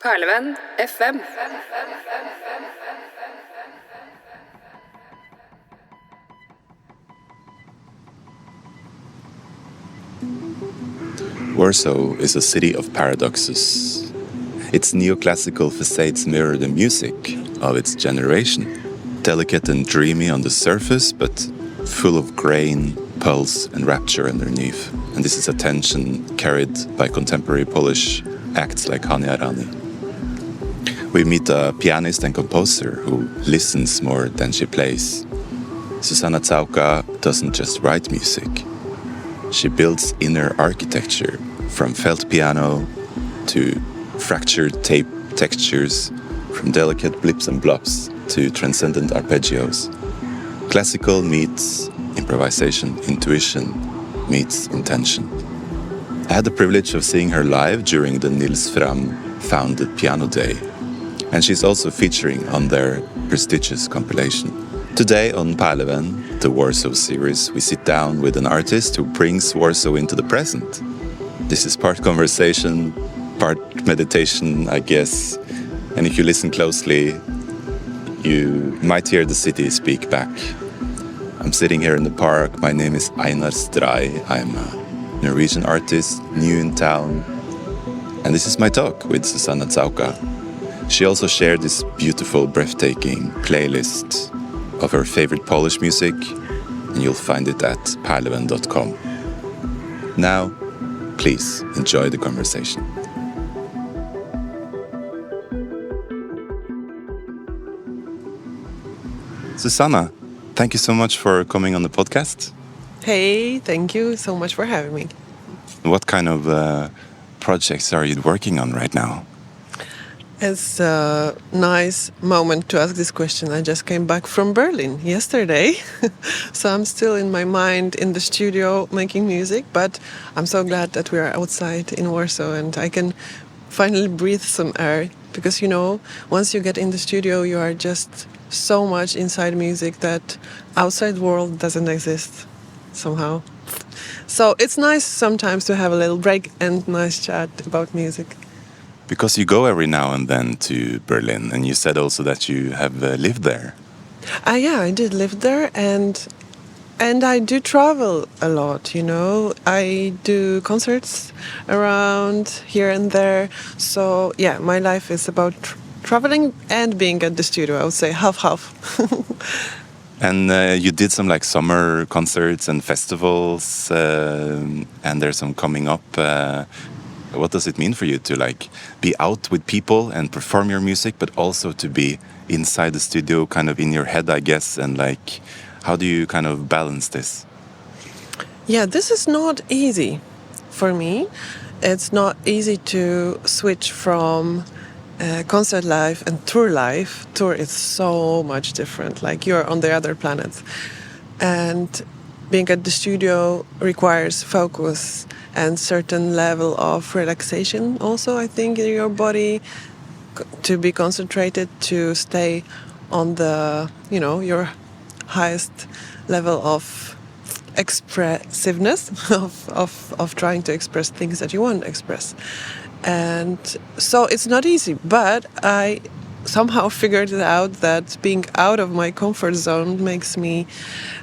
Perlevenn FM. Warsaw is a city of paradoxes. Its neoclassical facades mirror the music of its generation, delicate and dreamy on the surface, but full of grain, pulse and rapture underneath. And this is a tension carried by contemporary Polish acts like Hania Rani. We meet a pianist and composer who listens more than she plays. Zuzanna Całka doesn't just write music. She builds inner architecture, from felt piano to fractured tape textures, from delicate blips and blobs to transcendent arpeggios. Classical meets improvisation, intuition meets intention. I had the privilege of seeing her live during the Nils Frahm-founded Piano Day, and she's also featuring on their prestigious compilation. Today on Perlevenn, the Warsaw series, we sit down with an artist who brings Warsaw into the present. This is part conversation, part meditation, I guess. And if you listen closely, you might hear the city speak back. I'm sitting here in the park. My name is Einar Stray. I'm a Norwegian artist, new in town. And this is my talk with Zuzanna Całka. She also shared this beautiful, breathtaking playlist of her favorite Polish music, and you'll find it at perlevenn.com. Now, please enjoy the conversation. Zuzanna, thank you so much for coming on the podcast. Hey, thank you so much for having me. What kind of projects are you working on right now? It's a nice moment to ask this question. I just came back from Berlin yesterday, so I'm still in my mind in the studio making music, but I'm so glad that we are outside in Warsaw and I can finally breathe some air, because, you know, once you get in the studio, you are just so much inside music that outside world doesn't exist somehow. So it's nice sometimes to have a little break and nice chat about music. Because you go every now and then to Berlin, and you said also that you have lived there. Yeah, I did live there, and I do travel a lot, you know. I do concerts around here and there. So, yeah, my life is about traveling and being at the studio. I would say half-half. And you did some like summer concerts and festivals, and there's some coming up. What does it mean for you to like be out with people and perform your music, but also to be inside the studio, kind of in your head, I guess? And like, how do you kind of balance this? Yeah, this is not easy for me. It's not easy to switch from concert life and tour life. Tour is so much different, like you're on the other planet. And being at the studio requires focus and certain level of relaxation also, I think, in your body, to be concentrated, to stay on the, you know, your highest level of expressiveness, of trying to express things that you want to express. And so it's not easy, but I somehow figured it out that being out of my comfort zone makes me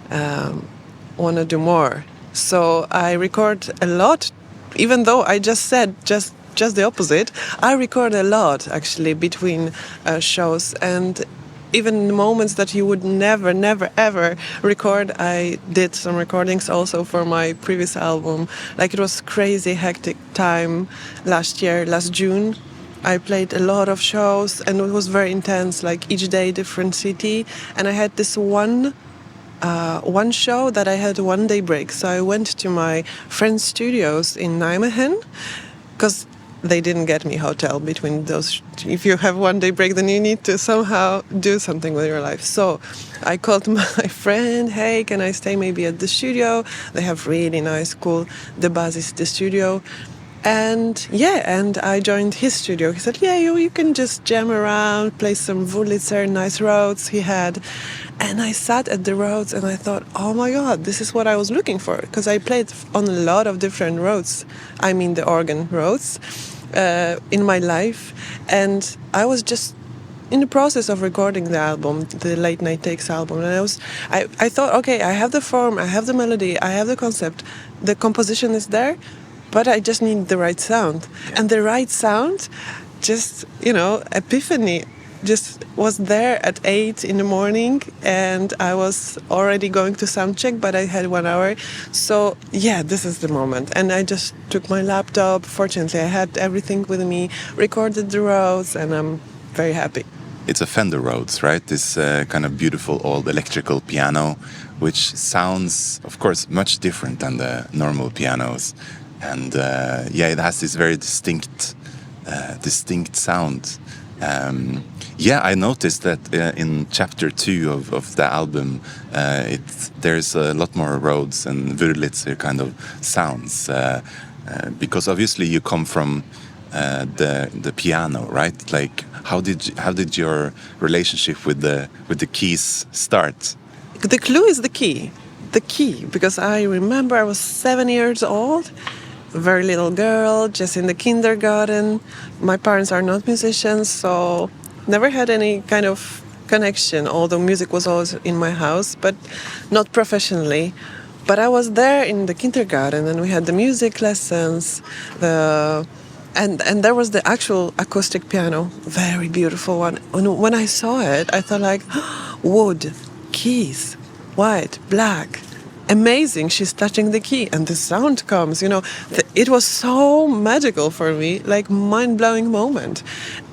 want to do more. So I record a lot, even though I just said just the opposite. I record a lot, actually, between shows, and even in the moments that you would never, ever record, I did some recordings also for my previous album. Like, it was crazy hectic time last June. I played a lot of shows, and it was very intense, like each day different city. And I had this one show that I had a one-day break. So I went to my friend's studios in Nijmegen, because they didn't get me hotel between those. If you have one-day break, then you need to somehow do something with your life. So I called my friend, hey, can I stay maybe at the studio? They have really nice, cool, the Basis, the studio. And I joined his studio. He said, yeah, you can just jam around, play some Wurlitzer, nice roads he had. And I sat at the roads and I thought, oh my God, this is what I was looking for. Because I played on a lot of different roads. I mean the organ roads. in my life, and I was just in the process of recording the album, the Late Night Takes album, and I thought, okay, I have the form, I have the melody, I have the concept, the composition is there, but I just need the right sound. And the right sound, just, epiphany, just was there at 8 in the morning, and I was already going to sound check, but I had 1 hour. So yeah, this is the moment. And I just took my laptop. Fortunately, I had everything with me, recorded the Rhodes, and I'm very happy. It's a Fender Rhodes, right? This kind of beautiful old electrical piano, which sounds, of course, much different than the normal pianos. And it has this very distinct sound. I noticed that in chapter 2 of the album, there's a lot more Rhodes and Wurlitzer kind of sounds, because obviously you come from the piano, right? Like, how did your relationship with the keys start? The clue is the key, because I remember I was 7 years old. Very little girl, just in the kindergarten. My parents are not musicians, so never had any kind of connection, although music was always in my house, but not professionally. But I was there in the kindergarten, and we had the music lessons, and there was the actual acoustic piano, very beautiful one. When I saw it, I thought like, wood, keys, white, black. Amazing, she's touching the key and the sound comes, it was so magical for me, like mind-blowing moment.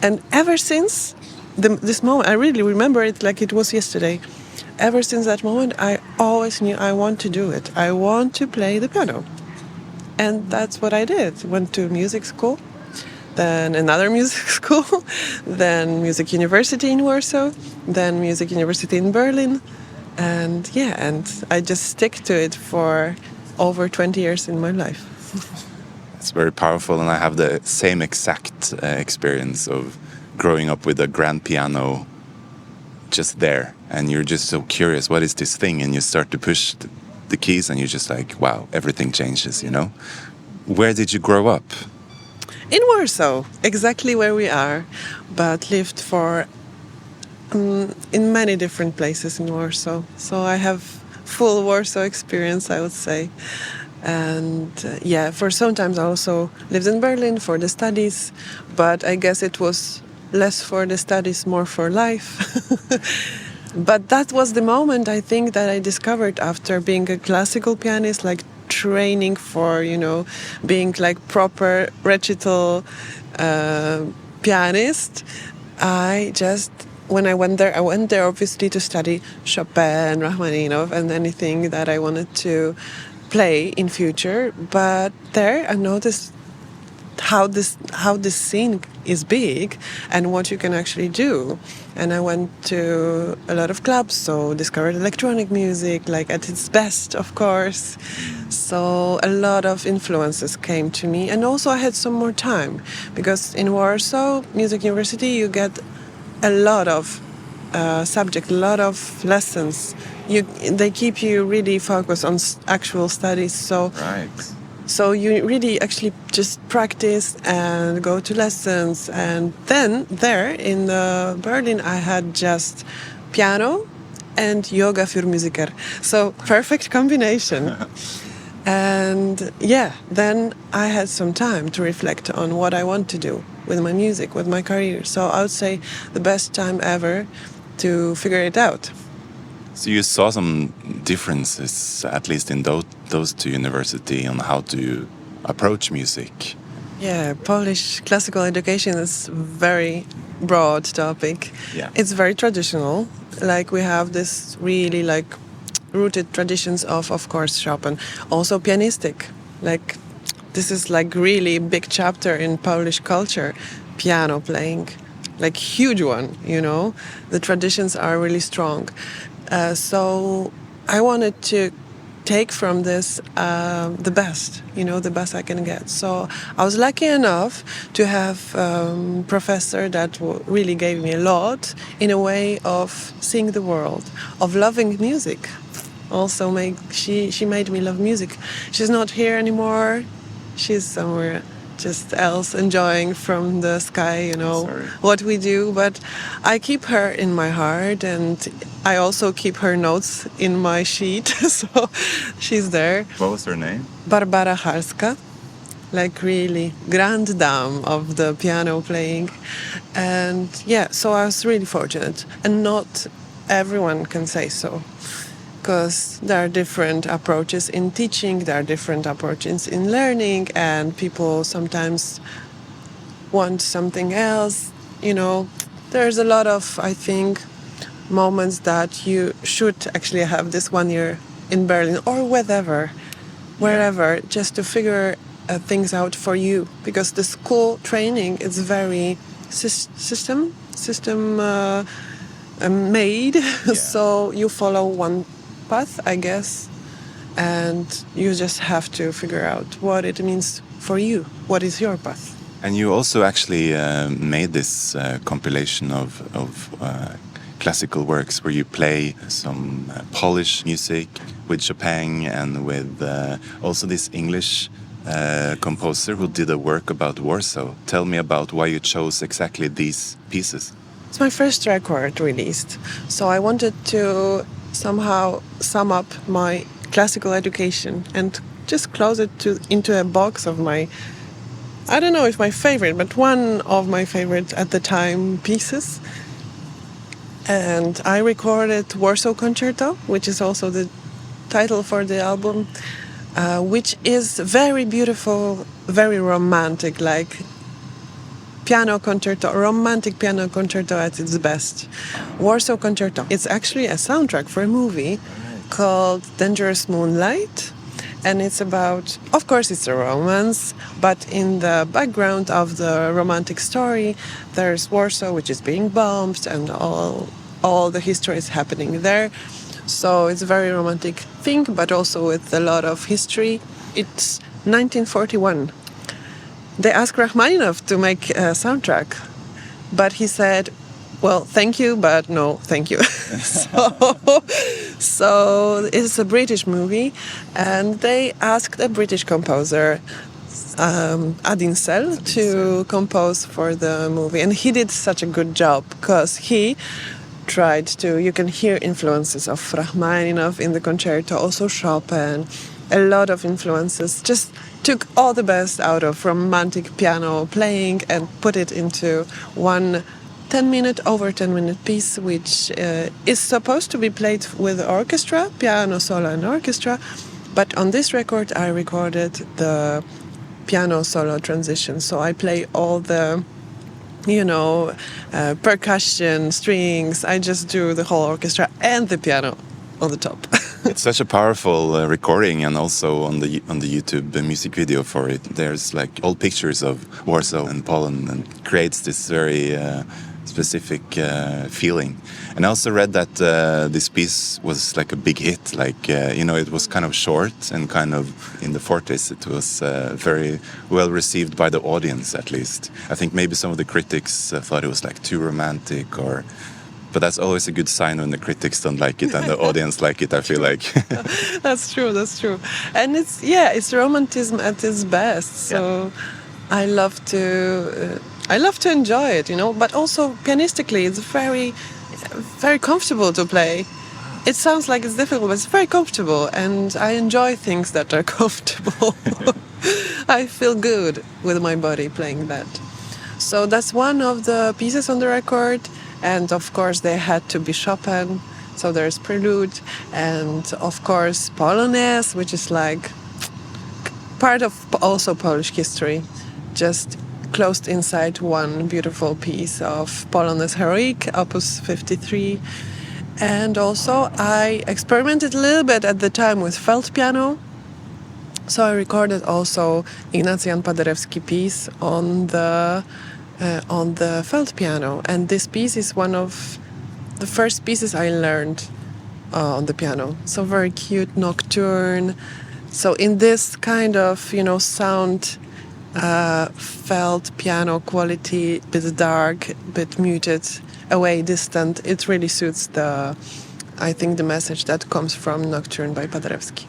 And ever since this moment, I really remember it like it was yesterday. Ever since that moment, I always knew I want to do it. I want to play the piano. And that's what I did. Went to music school, then another music school, then music university in Warsaw, then music university in Berlin. And I just stick to it for over 20 years in my life. It's very powerful, and I have the same exact experience of growing up with a grand piano just there, and you're just so curious, what is this thing? And you start to push the keys, and you're just like, wow, everything changes, Where did you grow up? In Warsaw, exactly where we are, but lived for in many different places in Warsaw. So I have full Warsaw experience, I would say. And for sometimes I also lived in Berlin for the studies, but I guess it was less for the studies, more for life. But that was the moment, I think, that I discovered after being a classical pianist, like training for, being like proper recital pianist. When I went there obviously to study Chopin, Rachmaninoff, and anything that I wanted to play in future. But there I noticed how this scene is big and what you can actually do. And I went to a lot of clubs, so discovered electronic music, like at its best, of course. So a lot of influences came to me, and also I had some more time, because in Warsaw Music University you get a lot of subject, a lot of lessons. They keep you really focused on actual studies. So you really actually just practice and go to lessons. And then there in Berlin, I had just piano and yoga für Musiker. So perfect combination. And then I had some time to reflect on what I want to do with my music, with my career. So I would say the best time ever to figure it out. So you saw some differences, at least in those two universities, on how to approach music. Yeah, Polish classical education is a very broad topic. Yeah. It's very traditional. Like we have this really like rooted traditions of course, Chopin. Also pianistic. Like this is like really big chapter in Polish culture, piano playing. Like huge one, The traditions are really strong. So I wanted to take from this the best, the best I can get. So I was lucky enough to have a professor that really gave me a lot in a way of seeing the world, of loving music. Also, she made me love music. She's not here anymore. She's somewhere just else enjoying from the sky, Sorry. what we do. But I keep her in my heart, and I also keep her notes in my sheet. So she's there. What was her name? Barbara Halska, like really grand dame of the piano playing. And yeah, so I was really fortunate, and not everyone can say so, because there are different approaches in teaching, there are different approaches in learning, and people sometimes want something else. There's a lot of, I think, moments that you should actually have this 1 year in Berlin or wherever, just to figure things out for you, because the school training is very system made. Yeah. So you follow one path, I guess, and you just have to figure out what it means for you. What is your path? And you also actually made this compilation of classical works where you play some Polish music with Chopin and with also this English composer who did a work about Warsaw. Tell me about why you chose exactly these pieces. It's my first record released, so I wanted to somehow sum up my classical education and just close it into a box of my, I don't know if my favorite, but one of my favorite at the time pieces. And I recorded Warsaw Concerto, which is also the title for the album, which is very beautiful, very romantic, like romantic piano concerto at its best. Warsaw Concerto. It's actually a soundtrack for a movie called Dangerous Moonlight. And it's about, of course, it's a romance, but in the background of the romantic story, there's Warsaw, which is being bombed, and all the history is happening there. So it's a very romantic thing, but also with a lot of history. It's 1941. They asked Rachmaninoff to make a soundtrack, but he said, well, thank you, but no, thank you. So it's a British movie, and they asked a British composer, Adin Sell, to compose for the movie. And he did such a good job, because he tried to, you can hear influences of Rachmaninoff in the concerto, also Chopin, a lot of influences, just took all the best out of romantic piano playing and put it into one 10-minute piece, which is supposed to be played with orchestra, piano solo and orchestra, but on this record I recorded the piano solo transition, so I play all the percussion, strings. I just do the whole orchestra and the piano on the top. It's such a powerful recording, and also on the YouTube music video for it, there's like old pictures of Warsaw and Poland, and creates this very specific feeling. And I also read that this piece was like a big hit, like it was kind of short and kind of in the 40s. It was very well received by the audience, at least. I think maybe some of the critics thought it was like too romantic, but that's always a good sign when the critics don't like it and the audience like it, I feel like. That's true. And it's romanticism at its best. So I love to enjoy it, but also pianistically it's very, very comfortable to play. It sounds like it's difficult, but it's very comfortable, and I enjoy things that are comfortable. I feel good with my body playing that. So that's one of the pieces on the record. And of course they had to be Chopin, so there's Prelude, and of course Polonaise, which is like part of also Polish history, just closed inside one beautiful piece of Polonaise Heroic, Opus 53. And also I experimented a little bit at the time with felt piano, so I recorded also Ignacy Jan Paderewski piece on the felt piano, and this piece is one of the first pieces I learned on the piano. So very cute nocturne. So in this kind of sound, felt piano quality, bit dark, bit muted, away, distant. It really suits I think the message that comes from Nocturne by Paderewski.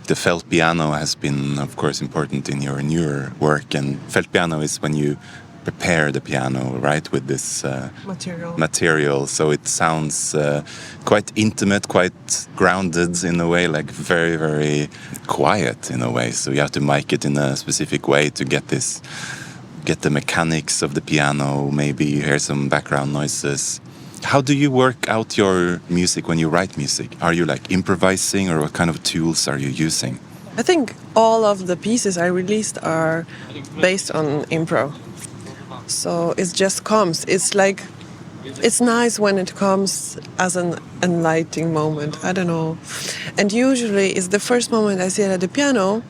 The felt piano has been, of course, important in your newer work. And felt piano is when you prepare the piano, right, with this material. So it sounds quite intimate, quite grounded in a way, like very, very quiet in a way. So you have to mic it in a specific way to get the mechanics of the piano. Maybe you hear some background noises. How do you work out your music when you write music? Are you like improvising, or what kind of tools are you using? I think all of the pieces I released are based on improv. So it just comes. It's like, it's nice when it comes as an enlightening moment. I don't know. And usually it's the first moment I sit at the piano,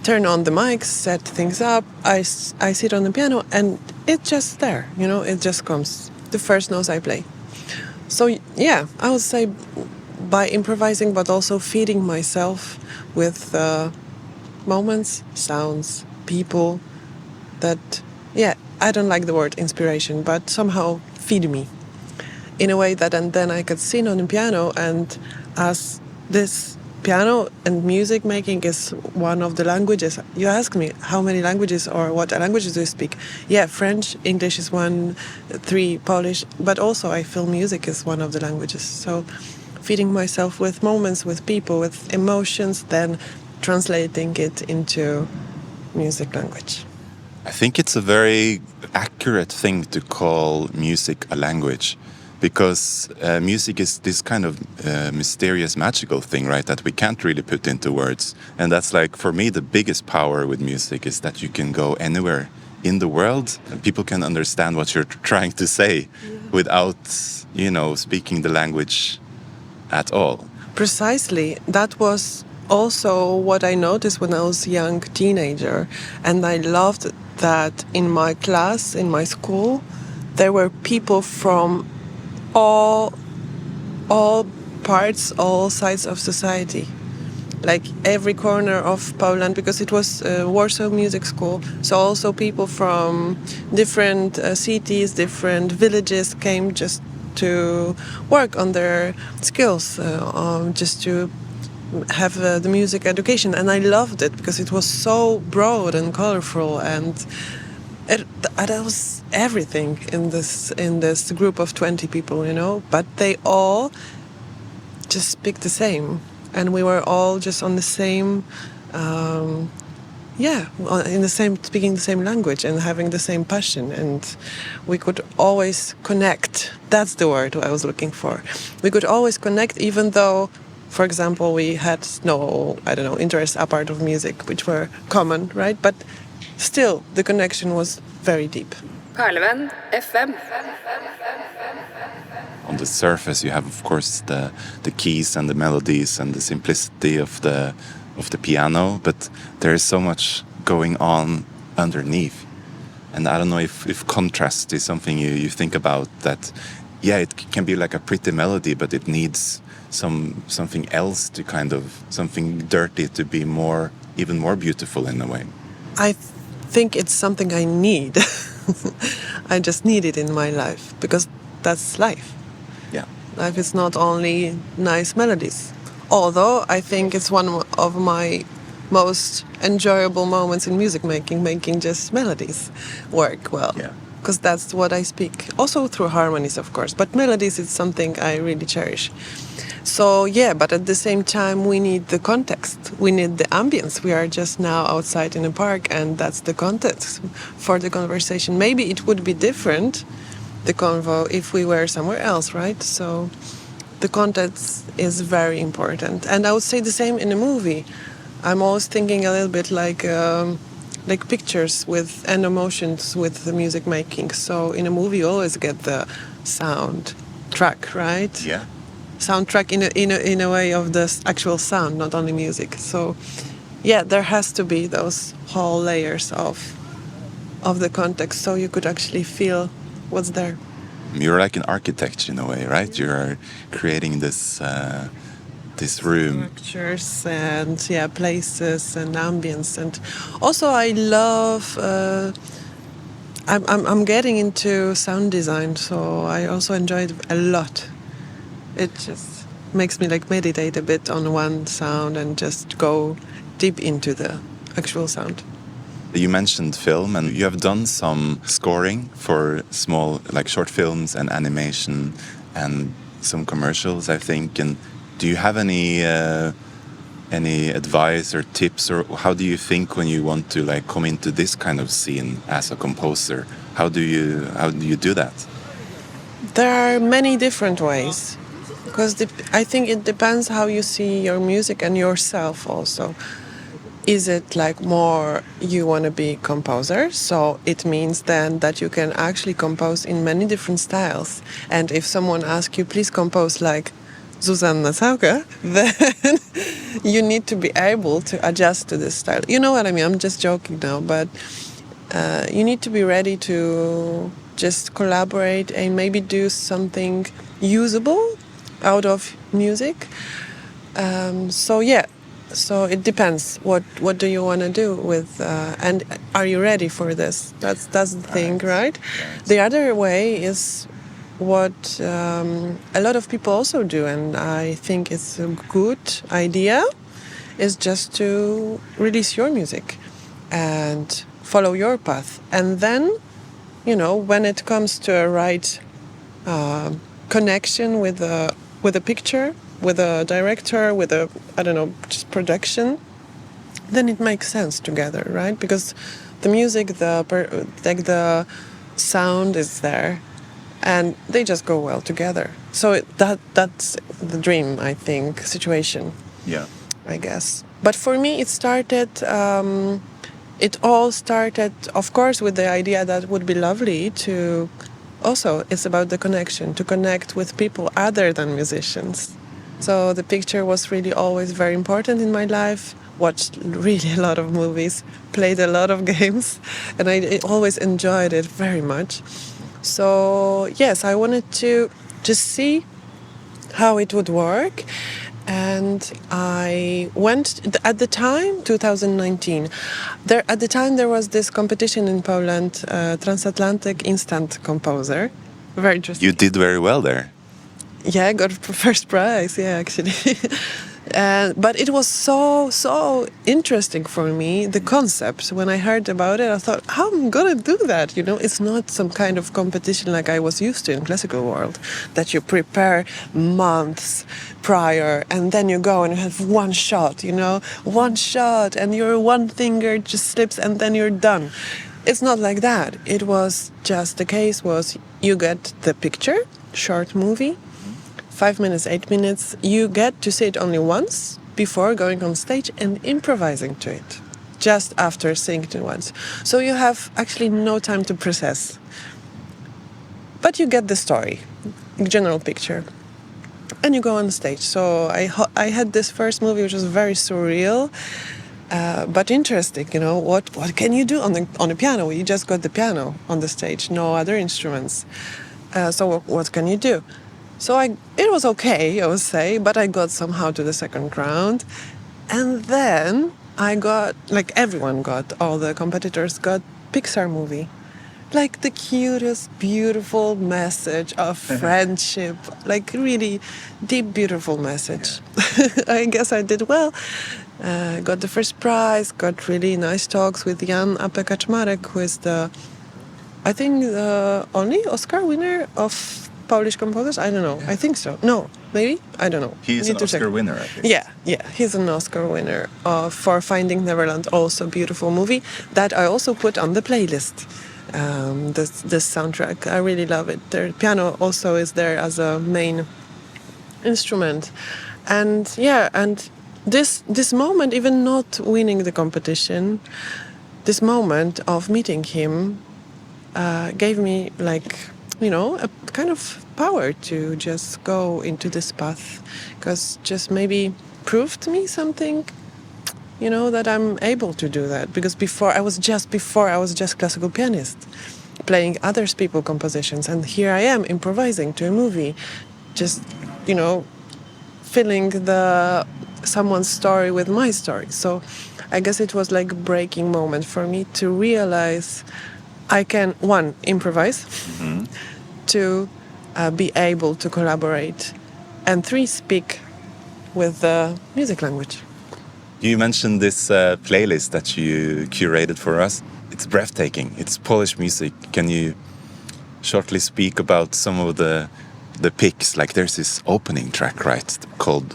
turn on the mics, set things up, I sit on the piano, and it's just there, you know, it just comes. The first notes I play. So yeah, I would say by improvising, but also feeding myself with moments, sounds, people that, yeah, I don't like the word inspiration, but somehow feed me in a way that, and then I could sit on the piano, and as this piano and music making is one of the languages. You ask me how many languages or what languages do you speak? Yeah, French, English is 1, 3, Polish, but also I feel music is one of the languages. So feeding myself with moments, with people, with emotions, then translating it into music language. I think it's a very accurate thing to call music a language, because music is this kind of mysterious, magical thing, right, that we can't really put into words. And that's like, for me, the biggest power with music is that you can go anywhere in the world and people can understand what you're trying to say without, you know, speaking the language at all. Precisely. That was also what I noticed when I was a young teenager. And I loved that in my class, in my school, there were people from all parts, all sides of society, like every corner of Poland, because it was a Warsaw music school. So also people from different cities, different villages came just to work on their skills, just to have the music education. And I loved it because it was so broad and colorful, and it was everything in this group of 20 people, you know, but they all just speak the same, and we were all just on the same, speaking the same language and having the same passion, and we could always connect. That's the word I was looking for. We could always connect, even though, for example, we had no, interests apart of music, which were common, right? But still, the connection was very deep. Perlevenn FM. On the surface, you have, of course, the keys and the melodies and the simplicity of the piano, but there is so much going on underneath. And I don't know if contrast is something you think about, that, yeah, it can be like a pretty melody, but it needs something else to kind of, something dirty to be even more beautiful in a way. I think it's something I need. I just need it in my life, because that's life. Yeah. Life is not only nice melodies. Although I think it's one of my most enjoyable moments in music making just melodies work well. Yeah. Because that's what I speak. Also through harmonies, of course. But melodies is something I really cherish. So yeah, but at the same time we need the context. We need the ambience. We are just now outside in a park, and that's the context for the conversation. Maybe it would be different, the convo, if we were somewhere else, right? So the context is very important. And I would say the same in a movie. I'm always thinking a little bit like pictures and emotions with the music making. So in a movie you always get the sound track, right? Yeah. Soundtrack in a way of the actual sound, not only music. So yeah, there has to be those whole layers of the context, so you could actually feel what's there. You're like an architect in a way, right? You're creating this room. Structures and places and ambience, and also I love. I'm getting into sound design, so I also enjoy it a lot. It just makes me like meditate a bit on one sound and just go deep into the actual sound. You mentioned film, and you have done some scoring for small, like short films and animation, and some commercials, I think. And do you have any advice or tips, or how do you think when you want to like come into this kind of scene as a composer? How do you do that? There are many different ways, because I think it depends how you see your music and yourself also. Is it like more you want to be composer? So it means then that you can actually compose in many different styles. And if someone asks you, please compose like Zuzanna Całka, then you need to be able to adjust to this style. You know what I mean? I'm just joking now, but you need to be ready to just collaborate and maybe do something usable out of music. So it depends. What do you want to do with, and are you ready for this? That's the thing, right? The other way is what a lot of people also do, and I think it's a good idea, is just to release your music and follow your path. And then, when it comes to a right connection with a picture, with a director, with a, just production, then it makes sense together, right? Because the music, the sound is there, and they just go well together. So that's the dream, I think, situation. Yeah, I guess. But for me, it all started, of course, with the idea that it would be lovely to. Also, it's about the connection, to connect with people other than musicians. So the picture was really always very important in my life. Watched really a lot of movies, played a lot of games, and I always enjoyed it very much. So yes, I wanted to just see how it would work. And I went, at the time, 2019, there was this competition in Poland, Transatlantic Instant Composer. Very interesting. you did very well there. Yeah, I got first prize, yeah, actually. But it was so interesting for me, the concept. When I heard about it, I thought, how am I going to do that? It's not some kind of competition like I was used to in classical world, that you prepare months prior and then you go and you have one shot, and your one finger just slips and then you're done. It's not like that. It was just, the case was you get the picture, short movie, 5 minutes, 8 minutes, you get to see it only once before going on stage and improvising to it, just after seeing it once. So you have actually no time to process. But you get the story, general picture, and you go on stage. So I had this first movie, which was very surreal, but interesting. What can you do on a piano? You just got the piano on the stage, no other instruments. So what can you do? So it was okay, I would say, but I got somehow to the second round. And then I got, like everyone got, all the competitors got Pixar movie. Like the cutest, beautiful message of friendship, like really deep, beautiful message. I guess I did well. Got the first prize, got really nice talks with Jan Kaczmarek, who is the only Oscar winner of Polish composers? I don't know. I think so. No, maybe? I don't know. He's an Oscar winner, I think. Yeah. He's an Oscar winner for Finding Neverland, also beautiful movie that I also put on the playlist. This soundtrack, I really love it. The piano also is there as a main instrument, and this moment, even not winning the competition, this moment of meeting him gave me a kind of power to just go into this path, because just maybe proved me something, that I'm able to do that. Because before I was just classical pianist, playing other people's compositions, and here I am improvising to a movie, just filling someone's story with my story. So I guess it was like a breaking moment for me to realize I can, improvise, to be able to collaborate and 3 speak with the music language. You mentioned this playlist that you curated for us. It's breathtaking. It's Polish music. Can you shortly speak about some of the picks? Like there's this opening track, right, called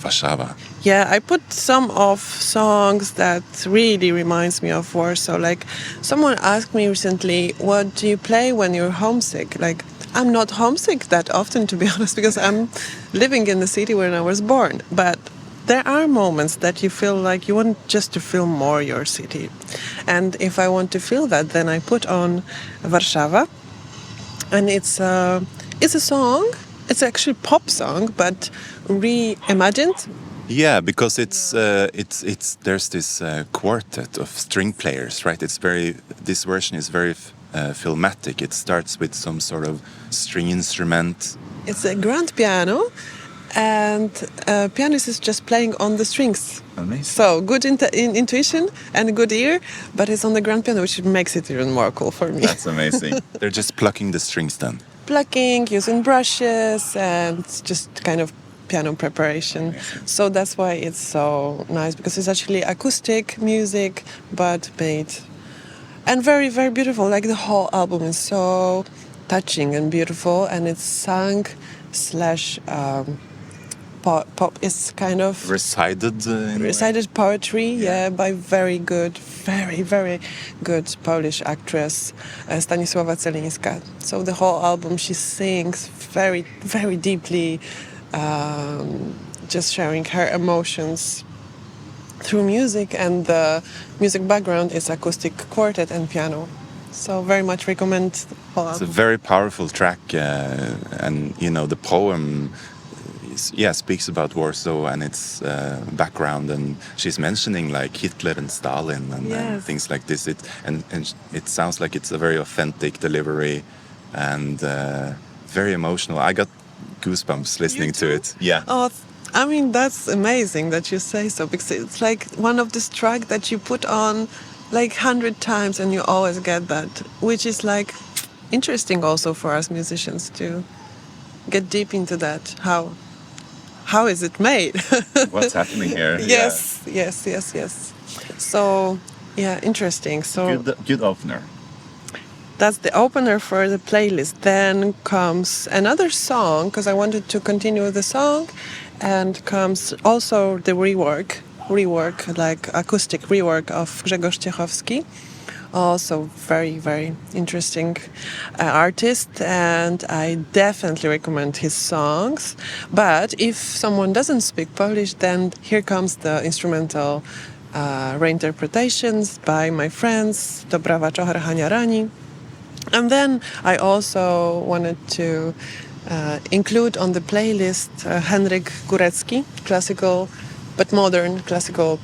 Warszawa. Yeah, I put some of songs that really reminds me of Warsaw. Like someone asked me recently, what do you play when you're homesick? Like I'm not homesick that often, to be honest, because I'm living in the city where I was born. But there are moments that you feel like you want just to feel more your city. And if I want to feel that, then I put on Warszawa. And it's a song. It's actually a pop song, but reimagined. Yeah, because it's there's this quartet of string players, right? This version is very filmatic. It starts with some sort of string instrument. It's a grand piano, and pianist is just playing on the strings. Amazing. So good intuition and a good ear, but it's on the grand piano, which makes it even more cool for me. That's amazing. They're just plucking the strings then. Plucking, using brushes, and just kind of piano preparation. So that's why it's so nice, because it's actually acoustic music, but made and very, very beautiful. Like the whole album is so touching and beautiful, and it's sung / pop is kind of recited poetry, yeah, by very, very good Polish actress Stanisława Celińska. So the whole album she sings very, very deeply, just sharing her emotions through music, and the music background is acoustic quartet and piano. So very much recommend the whole album. It's a very powerful track, and the poem speaks about Warsaw and its background, and she's mentioning like Hitler and Stalin and things like this. It sounds like it's a very authentic delivery and very emotional. I got goosebumps listening to it. Yeah. Oh, I mean, that's amazing that you say so, because it's like one of this track that you put on like 100 times and you always get that, which is like interesting also for us musicians to get deep into that. How is it made? What's happening here? Yes. So, yeah, interesting. So good opener. That's the opener for the playlist. Then comes another song, because I wanted to continue the song, and comes also the rework, like acoustic rework of Grzegorz Ciechowski. Also very, very interesting artist, and I definitely recommend his songs. But if someone doesn't speak Polish, then here comes the instrumental reinterpretations by my friends Dobrawa Czochar-Hania Rani. And then I also wanted to include on the playlist Henryk Górecki, classical but modern classical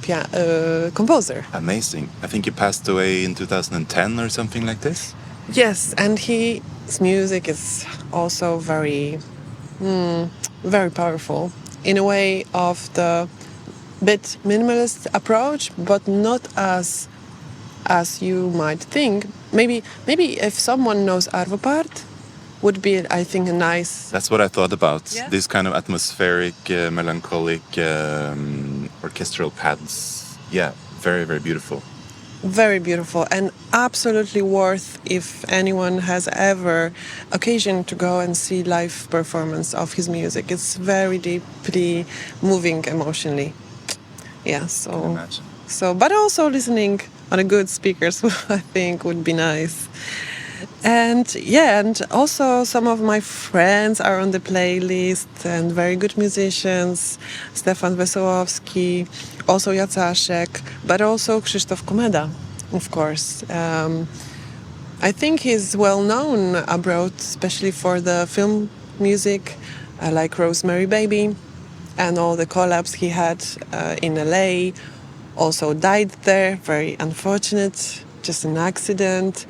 composer. Amazing. I think he passed away in 2010 or something like this. Yes, and his music is also very, very powerful in a way of the bit minimalist approach, but not as you might think. Maybe if someone knows Arvo Part, would be, I think, a nice... That's what I thought about. Yeah? This kind of atmospheric, melancholic orchestral pads. Yeah, very, very beautiful. Very beautiful, and absolutely worth if anyone has ever occasion to go and see live performance of his music. It's very deeply moving emotionally. Yeah, so but also listening on a good speaker, so I think would be nice. And also some of my friends are on the playlist, and very good musicians, Stefan Wesołowski, also Jacaszek, but also Krzysztof Komeda, of course. I think he's well known abroad, especially for the film music, like Rosemary Baby, and all the collabs he had in LA. Also died there, very unfortunate, just an accident.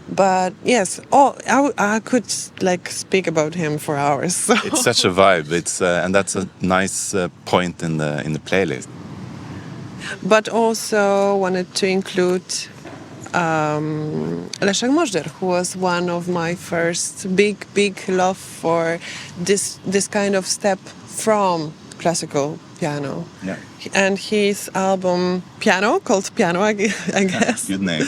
But yes, I could like speak about him for hours. So. It's such a vibe. And that's a nice point in the playlist. But also wanted to include Leszek Możder, who was one of my first big love for this kind of step from classical piano. Yeah. And his album Piano, called Piano, I guess. Good name.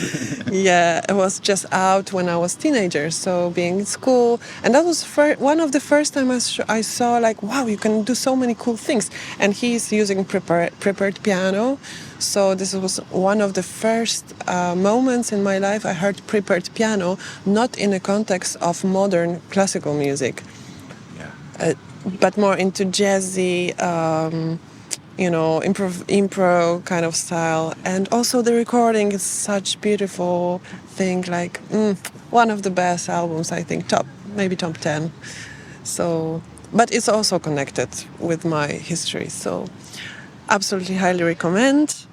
Yeah, it was just out when I was teenager, so being in school, and that was one of the first time I saw like, wow, you can do so many cool things. And he's using prepared piano, so this was one of the first moments in my life I heard prepared piano, not in the context of modern classical music, but more into jazzy. Improv kind of style. And also the recording is such beautiful thing, like one of the best albums, I think, maybe top 10. So, but it's also connected with my history, so absolutely highly recommend.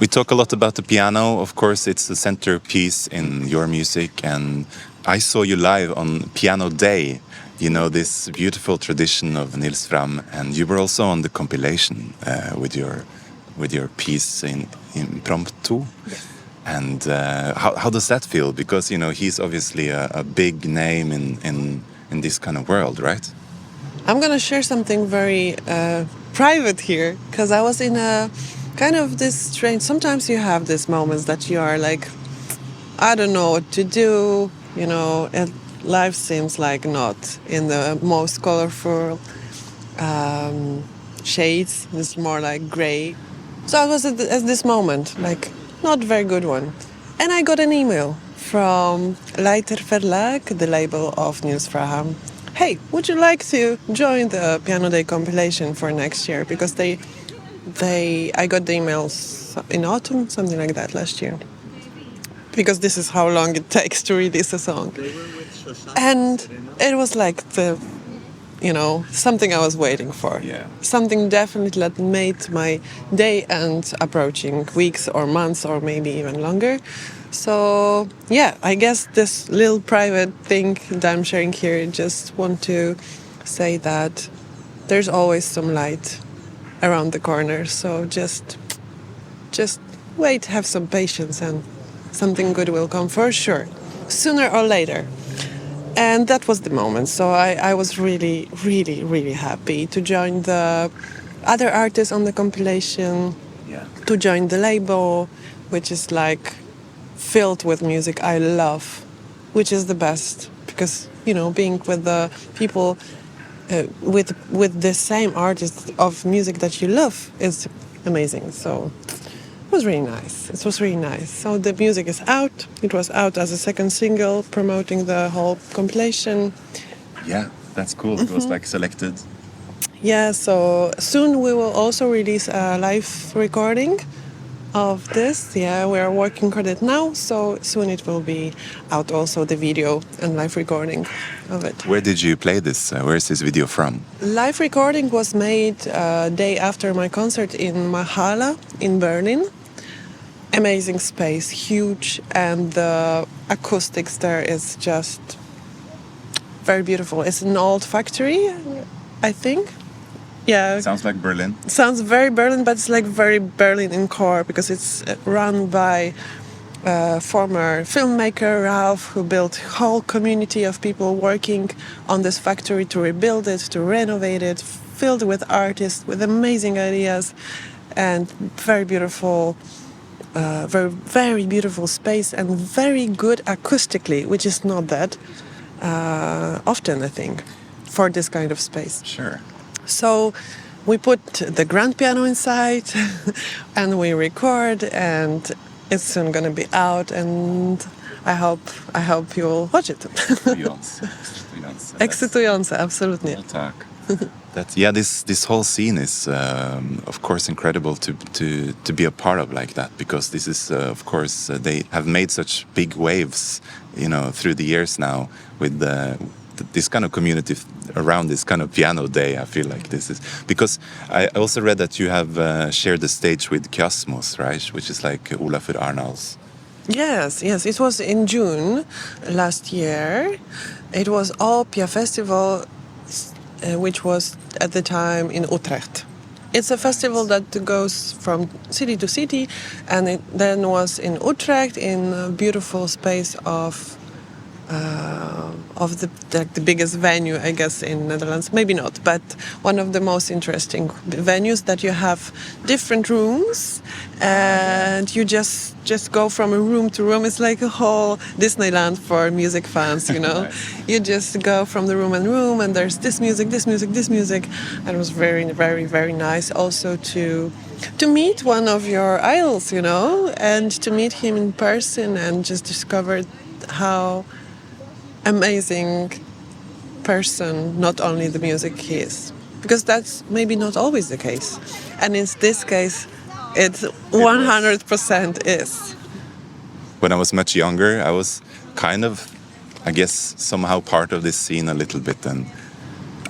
We talk a lot about the piano. Of course, it's the centerpiece in your music, and I saw you live on Piano Day. You know, this beautiful tradition of Nils Frahm, and you were also on the compilation with your piece in Impromptu. Yes. And how does that feel? Because, you know, he's obviously a big name in this kind of world, right? I'm going to share something very private here, because I was in a kind of this strange... Sometimes you have these moments that you are like, I don't know what to do, you know, and life seems like not in the most colorful shades. It's more like gray. So I was at this moment, like not very good one. And I got an email from Leiter Verlag, the label of Nils Frahm. Hey, would you like to join the Piano Day compilation for next year? Because I got the emails in autumn, something like that, last year. Because this is how long it takes to release a song. And it was like something I was waiting for. Yeah. Something definitely that made my day end approaching weeks or months or maybe even longer. So, yeah, I guess this little private thing that I'm sharing here, just want to say that there's always some light around the corner. So just wait, have some patience, and something good will come for sure, sooner or later. And that was the moment. So I was really, really, really happy to join the other artists on the compilation, to join the label, which is like filled with music I love, which is the best. Because, you know, being with the people, with the same artists of music that you love is amazing. So it was really nice. It was really nice. So the music is out. It was out as a second single, promoting the whole compilation. Yeah, that's cool. It was like selected. Yeah, so soon we will also release a live recording of this. Yeah, we are working on it now, so soon it will be out also, the video and live recording of it. Where did you play this? Where is this video from? Live recording was made day after my concert in Mahala in Berlin. Amazing space, huge, and the acoustics there is just very beautiful. It's an old factory, I think. Yeah. Sounds like Berlin. Sounds very Berlin, but it's like very Berlin in core, because it's run by former filmmaker Ralph, who built a whole community of people working on this factory to rebuild it, to renovate it, filled with artists with amazing ideas, and very beautiful, very beautiful space, and very good acoustically, which is not that often, I think, for this kind of space. Sure. So we put the grand piano inside and we record, and it's soon gonna be out, and I hope you'll watch it. Ekscytujące, absolutnie. This whole scene is of course incredible to be a part of like that, because this is of course they have made such big waves, you know, through the years now with this kind of community around this kind of piano day. I feel like this is because I also read that you have shared the stage with Kiasmos, right, which is like Olafur Arnalds. Yes, it was in June last year. It was All Pia Festival, which was at the time in Utrecht. It's a festival that goes from city to city, and it then was in Utrecht, in a beautiful space of the biggest venue, I guess, in Netherlands. Maybe not, but one of the most interesting venues that you have different rooms, and you just go from a room to room. It's like a whole Disneyland for music fans, you know. You just go from the room and room, and there's this music, this music, this music. And it was very, very, very nice also to meet one of your idols, you know, and to meet him in person and just discover how amazing person not only the music he is, because that's maybe not always the case, and in this case it 100% is. When I was much younger, I was kind of, I guess, somehow part of this scene a little bit, and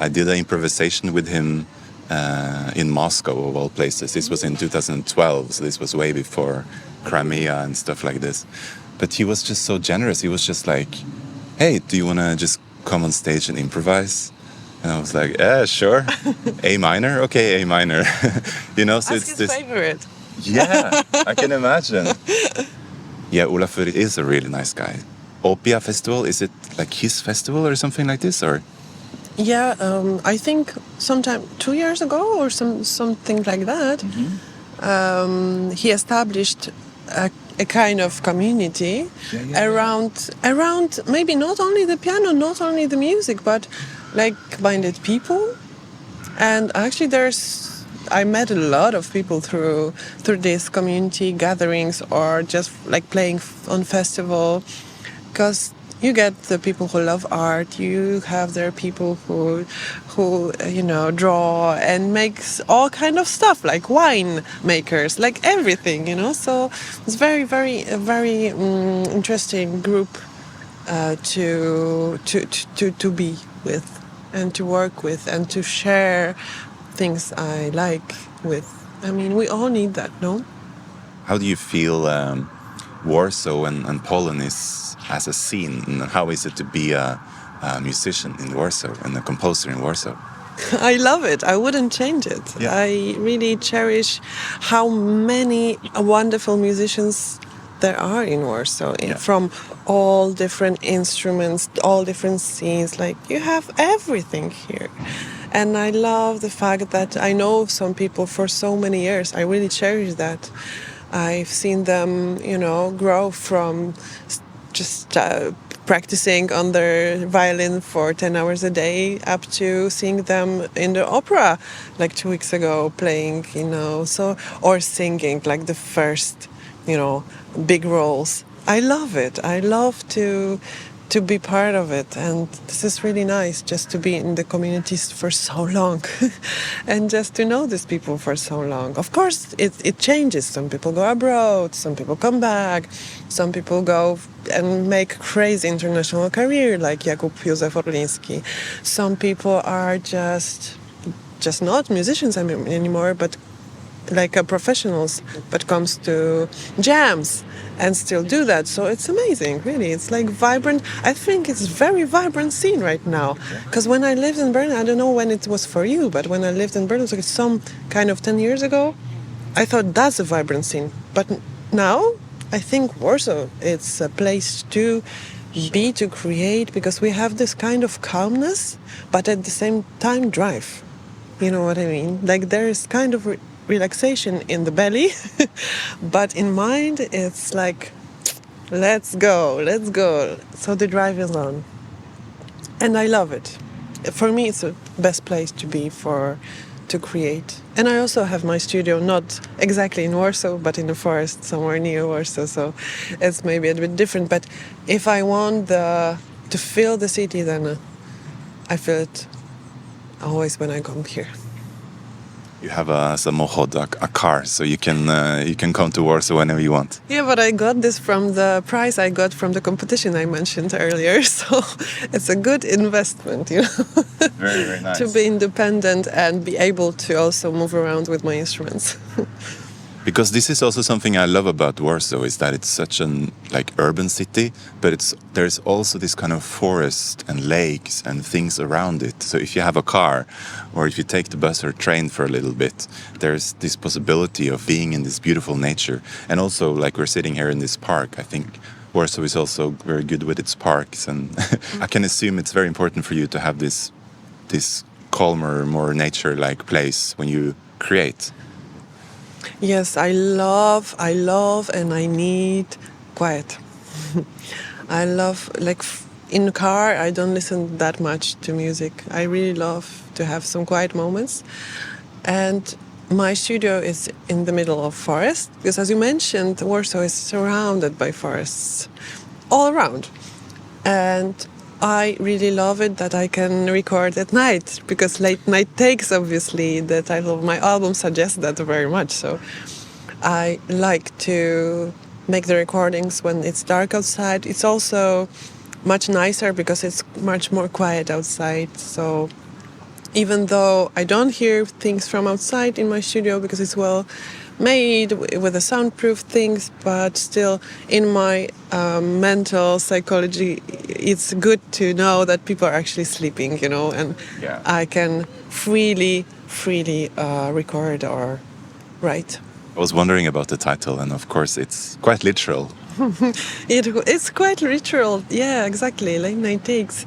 I did an improvisation with him in Moscow, of all places. This was in 2012, so this was way before Crimea and stuff like this. But he was just so generous. He was just like, hey, do you want to just come on stage and improvise? And I was like, yeah, sure. A minor? Okay, A minor. You know, so That's it's his this. favorite. Yeah, I can imagine. Yeah, Olafur is a really nice guy. Opia Festival, is it like his festival or something like this, or? Yeah, I think sometime 2 years ago or something like that, he established a kind of community around maybe not only the piano, not only the music, but like-minded people. And actually I met a lot of people through these community gatherings or just like playing on festival, because you get the people who love art, you have there people who you know, draw and makes all kind of stuff, like wine makers, like everything, you know. So it's very, very, very interesting group to be with and to work with and to share things I like with. I mean, we all need that, no? How do you feel Warsaw and Poland is as a scene, and how is it to be a musician in Warsaw and a composer in Warsaw? I love it. I wouldn't change it. Yeah. I really cherish how many wonderful musicians there are in Warsaw, from all different instruments, all different scenes. Like, you have everything here. And I love the fact that I know some people for so many years. I really cherish that. I've seen them, you know, grow from just practicing on their violin for 10 hours a day up to seeing them in the opera like 2 weeks ago playing, you know, so, or singing like the first, you know, big roles. I love it. I love to be part of it, and this is really nice just to be in the communities for so long and just to know these people for so long. Of course it changes. Some people go abroad, some people come back, some people go and make crazy international career like Jakub Józef Orliński. Some people are just not musicians anymore, but like professionals, but comes to jams and still do that. So it's amazing, really. It's like vibrant. I think it's very vibrant scene right now. Because when I lived in Berlin, I don't know when it was for you, but when I lived in Berlin, like some kind of 10 years ago, I thought that's a vibrant scene. But now I think Warsaw, it's a place to be, to create, because we have this kind of calmness, but at the same time drive. You know what I mean? Like there is kind of relaxation in the belly, but in mind it's like, let's go. So the drive is on. And I love it. For me, it's the best place to be to create. And I also have my studio, not exactly in Warsaw, but in the forest somewhere near Warsaw, so it's maybe a bit different. But if I want to feel the city, then I feel it always when I come here. You have a samochod, a car, so you can come to Warsaw whenever you want. Yeah, but I got this from the prize I got from the competition I mentioned earlier, so it's a good investment, you know. Very, very nice. To be independent and be able to also move around with my instruments. Because this is also something I love about Warsaw, is that it's such an like urban city, but there's also this kind of forest and lakes and things around it. So if you have a car, or if you take the bus or train for a little bit, there's this possibility of being in this beautiful nature. And also, like we're sitting here in this park, I think Warsaw is also very good with its parks, and I can assume it's very important for you to have this calmer, more nature-like place when you create. Yes, I love, and I need quiet. I love, in the car, I don't listen that much to music. I really love to have some quiet moments. And my studio is in the middle of forest, because as you mentioned, Warsaw is surrounded by forests all around. And I really love it that I can record at night, because late night takes, obviously, the title of my album suggests that very much. So I like to make the recordings when it's dark outside. It's also much nicer because it's much more quiet outside. So even though I don't hear things from outside in my studio because it's well made with the soundproof things, but still in my mental psychology, it's good to know that people are actually sleeping, and I can freely record or write. I was wondering about the title, and of course it's quite literal. It's quite literal, yeah, exactly. Late night takes.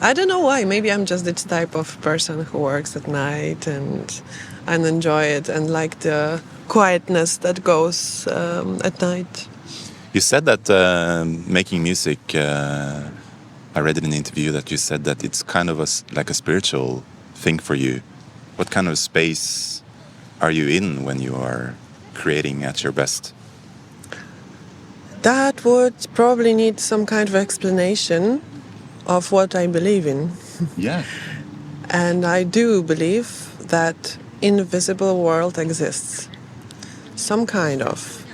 I don't know why. Maybe I'm just the type of person who works at night and enjoy it and like the quietness that goes at night. You said that making music, I read in an interview that you said that it's kind of like a spiritual thing for you. What kind of space are you in when you are creating at your best? That would probably need some kind of explanation of what I believe in. Yeah. And I do believe that invisible world exists. Some kind of.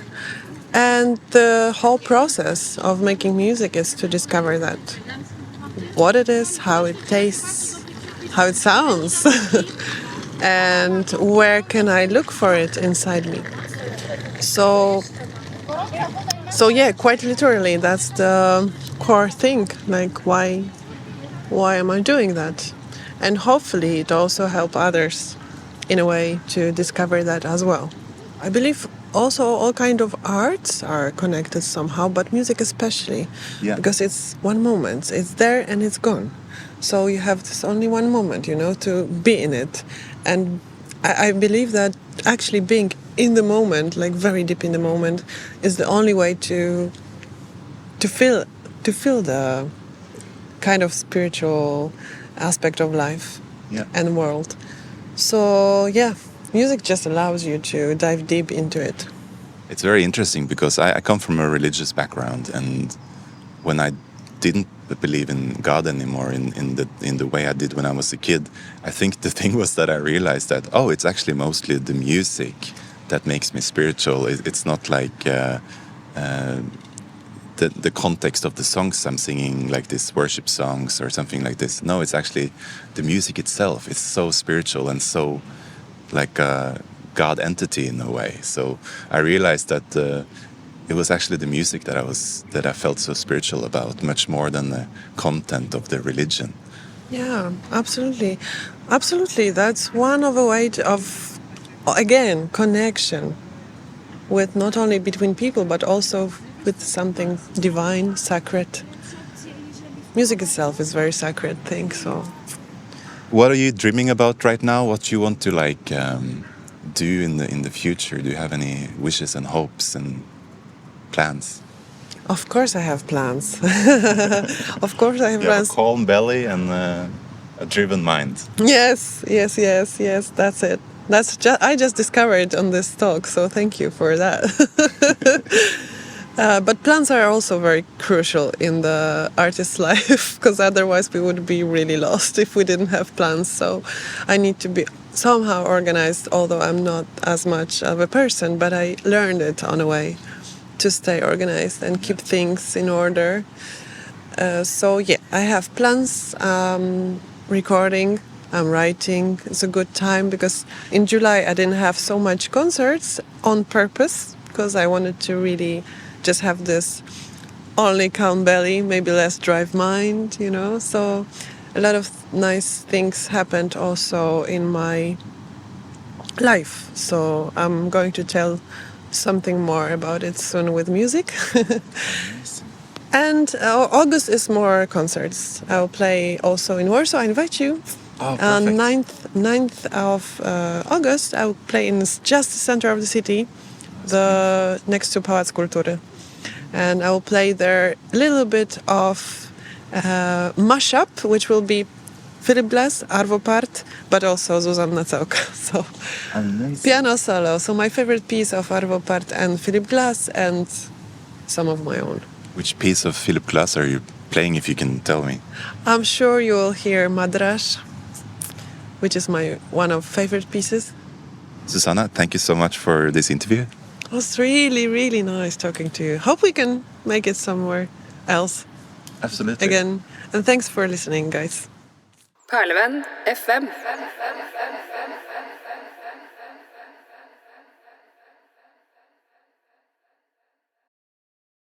And the whole process of making music is to discover that. What it is, how it tastes, how it sounds. And where can I look for it inside me? So yeah, quite literally, that's the core thing. Like, why am I doing that? And hopefully it also helps others in a way to discover that as well. I believe also all kind of arts are connected somehow, but music especially, because it's one moment. It's there and it's gone. So you have this only one moment, to be in it. And I believe that actually being in the moment, like very deep in the moment, is the only way to feel the kind of spiritual aspect of life and world. So yeah, music just allows you to dive deep into it. It's very interesting because I come from a religious background, and when I didn't believe in God anymore in the way I did when I was a kid, I think the thing was that I realized that it's actually mostly the music that makes me spiritual. It's not like the context of the songs I'm singing, like these worship songs or something like this. No, it's actually the music itself. It's so spiritual and so like a God entity in a way. So I realized that it was actually the music that I felt so spiritual about, much more than the content of the religion. Yeah, absolutely. That's one of a way of, again, connection with not only between people, but also with something divine, sacred. Music itself is a very sacred thing, so. What are you dreaming about right now? What do you want to do in the future? Do you have any wishes and hopes and plans? Of course I have plans. Of course I have plans. A calm belly and a driven mind. Yes, that's it. I just discovered on this talk, so thank you for that. But plans are also very crucial in the artist's life, because otherwise we would be really lost if we didn't have plans. So I need to be somehow organized, although I'm not as much of a person, but I learned it on a way to stay organized and keep things in order. So yeah, I have plans, recording I'm writing. It's a good time because in July I didn't have so much concerts on purpose because I wanted to really just have this only calm belly, maybe less drive mind, So a lot of nice things happened also in my life. So I'm going to tell something more about it soon with music. And August is more concerts. I'll play also in Warsaw. I invite you. Oh, On perfect. 9th of August, I'll play in just the center of the city, next to Pałac Kultury. And I will play there a little bit of mashup, which will be Philip Glass, Arvo Part, but also Zuzanna Całka. So Amazing. piano solo. So my favorite piece of Arvo Part and Philip Glass and some of my own. Which piece of Philip Glass are you playing, if you can tell me? I'm sure you will hear Madrash, which is my one of favorite pieces. Zuzanna, thank you so much for this interview. It was really, really nice talking to you. Hope we can make it somewhere else Absolutely. again. And thanks for listening, guys. Perlevenn FM.